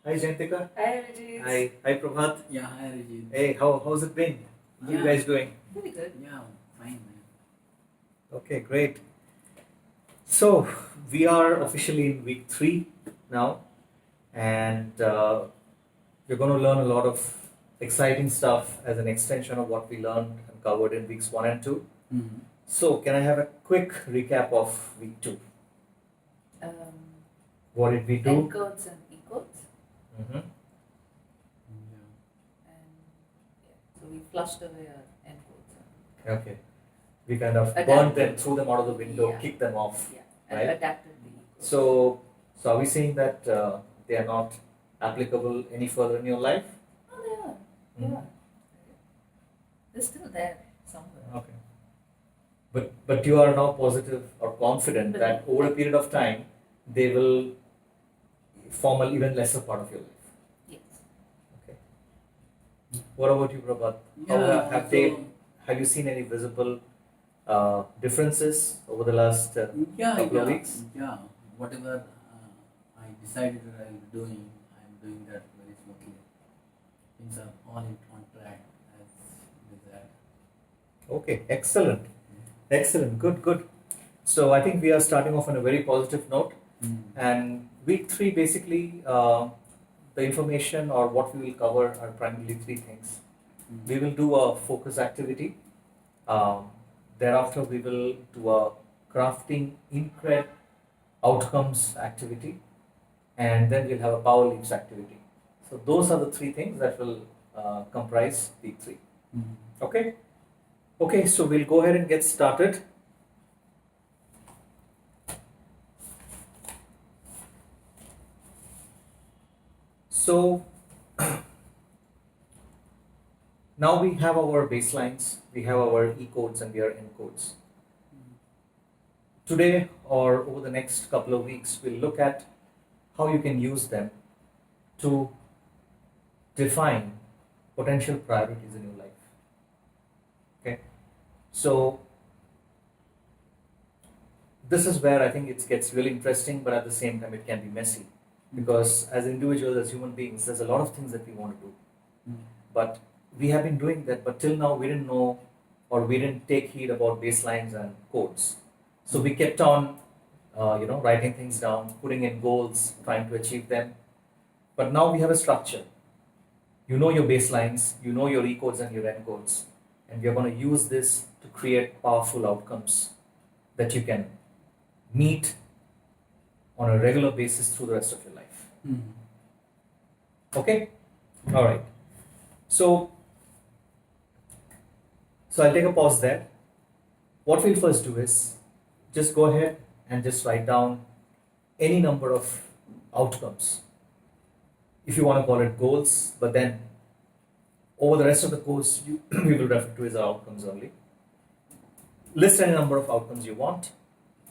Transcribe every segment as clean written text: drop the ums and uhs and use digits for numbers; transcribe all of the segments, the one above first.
Hi Jantika. Hi, Vijay. Hi Prabhat. Yeah, hi Regine. Hey, how's it been? How you guys doing? Pretty good. Yeah, fine, man. Okay, great. So we are officially in week 3 now, and we're going to learn a lot of exciting stuff as an extension of what we learned and covered in weeks 1 and 2. Mm-hmm. So can I have a quick recap of week 2? Um, What did we do? N codes and E codes. Mm-hmm. Yeah. And so we flushed away our N codes. Okay. We kind of Adapted. burned them, threw them out of the window, Yeah. kicked them off. Yeah. And Right. adapted the E codes. So are we saying that they are not applicable any further in your life? Oh, they are. They Mhm. are. They're still there somewhere. Okay. But you are now positive or confident that over a period of time they will form an even lesser part of your life. Yes. Okay. What about you, Prabhat? Yeah, Have you seen any visible differences over the last couple of weeks? Yeah. Whatever I decided that I was doing, I'm doing that very smoothly. Things are all on track as desired. Okay, excellent. Excellent, good. So I think we are starting off on a very positive note. And week 3, basically, the information or what we will cover are primarily 3 things. We will do a focus activity. Thereafter, we will do a crafting incred outcomes activity. And then we'll have a power leaps activity. So those are the 3 things that will comprise week 3. Okay? Okay, so we'll go ahead and get started. So now we have our baselines, we have our E codes and our N codes. Today or over the next couple of weeks, we'll look at how you can use them to define potential priorities in your life. Okay, so this is where I think it gets really interesting, but at the same time it can be messy, because as individuals, as human beings, there's a lot of things that we want to do, but we have been doing that, but till now we didn't know or we didn't take heed about baselines and codes. So we kept on writing things down, putting in goals, trying to achieve them, but now we have a structure. You know your baselines, you know your E codes and your N codes, and we are going to use this to create powerful outcomes that you can meet on a regular basis through the rest of your life. Okay? All right. So I'll take a pause there. What we'll first do is just go ahead and just write down any number of outcomes. If you want to call it goals, but then over the rest of the course, we will refer to as our outcomes only. List any number of outcomes you want,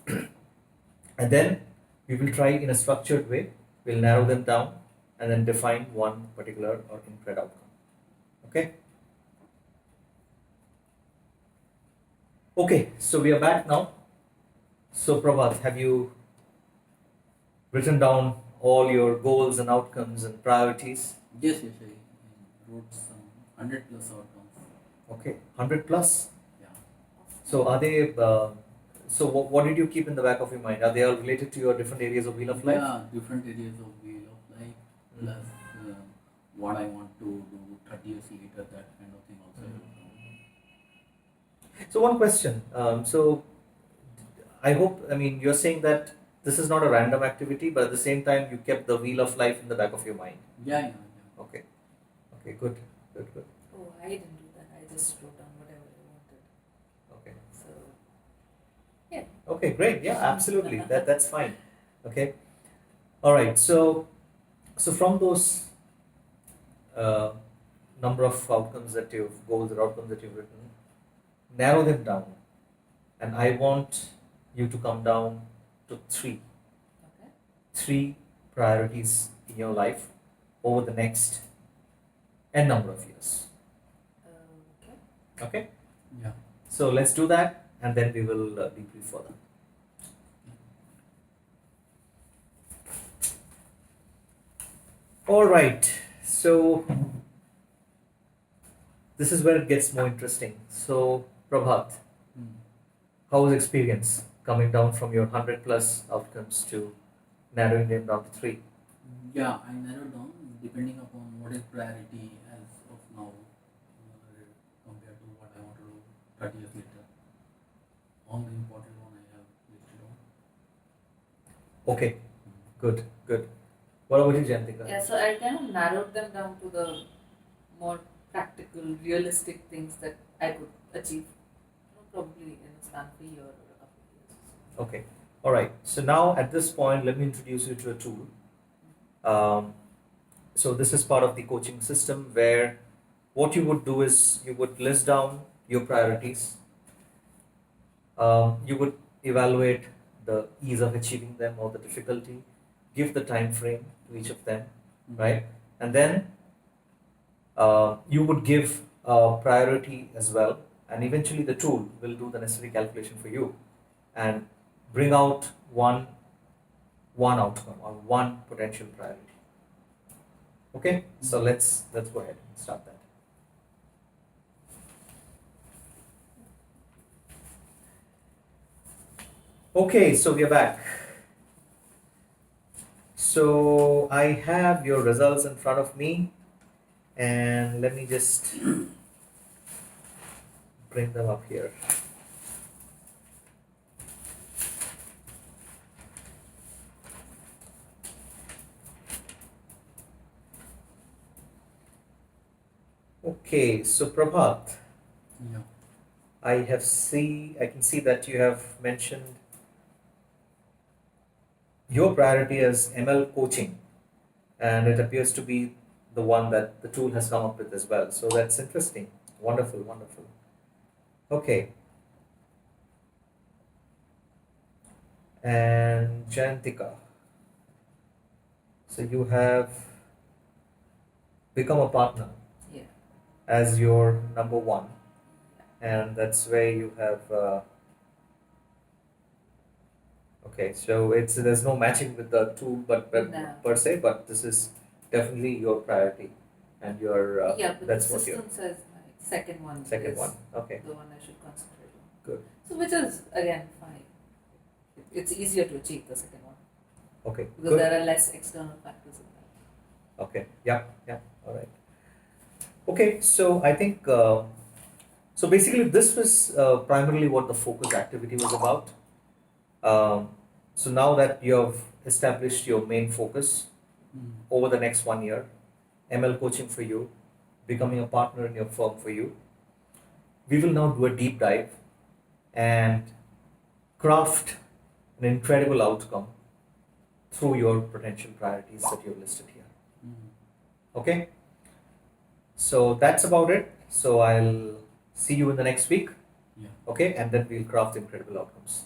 and then we will try in a structured way. We'll narrow them down and then define one particular or incred outcome. Okay? Okay, so we are back now. So Prabhat, have you written down all your goals and outcomes and priorities? Yes, I wrote some 100 plus outcomes. Okay, 100 plus? Yeah. So are they, so what did you keep in the back of your mind? Are they all related to your different areas of wheel of life? Yeah, different areas of wheel of life, plus what I want to do 30 years later, that kind of thing also. So one question, so I hope, you're saying that this is not a random activity, but at the same time you kept the wheel of life in the back of your mind. Yeah. Okay, good. Oh, I didn't do that. I just wrote down whatever I wanted. Okay. So, yeah. Okay, great. Yeah, absolutely. That's fine. Okay. All right. So from those number of outcomes that goals or outcomes that you've written, narrow them down, and I want you to come down to 3. Okay. 3 priorities in your life over the next n number of years. Okay. Okay. Yeah. So let's do that, and then we will debrief further. All right. So this is where it gets more interesting. So Prabhat, Mm. how was experience coming down from your 100 plus outcomes to narrowing them down to three? Yeah, I narrowed down depending upon what is priority as of now compared to what I want to do 30 years later. All the important one I have listed on. Okay, good, good. What about you, Jantika? Yeah, so I kind of narrowed them down to the more practical, realistic things that I could achieve, probably in a span of a year or a couple of years. Okay, all right. So now at this point, let me introduce you to a tool. So this is part of the coaching system where what you would do is you would list down your priorities. You would evaluate the ease of achieving them or the difficulty, give the time frame to each of them, right? And then you would give a priority as well, and eventually the tool will do the necessary calculation for you and bring out one outcome or one potential priority. Okay, so let's go ahead and start that. Okay, so we are back. So I have your results in front of me, and let me just bring them up here. Okay, so Prabhat, Yeah. I can see that you have mentioned your priority as ML coaching, and it appears to be the one that the tool has come up with as well. So that's interesting. Wonderful, wonderful. Okay. And Jantika, so you have become a partner Yeah. as your number one, and that's where you have. Okay, so it's there's no matching with the tool, but No. per se, but this is definitely your priority, and your Yeah, but that's the what your system says my second one second is one. Okay, the one I should concentrate on. good. So which is again fine. It's easier to achieve the second one Okay, because good. there are less external factors in that. Okay, yeah, yeah. All right. Okay, so I think so. Basically, this was primarily what the focus activity was about. Um, so now that you have established your main focus over the next 1 year, ML coaching for you, becoming a partner in your firm for you, we will now do a deep dive and craft an incredible outcome through your potential priorities that you've listed here. Okay? So that's about it. So I'll see you in the next week. Yeah. Okay? And then we'll craft incredible outcomes.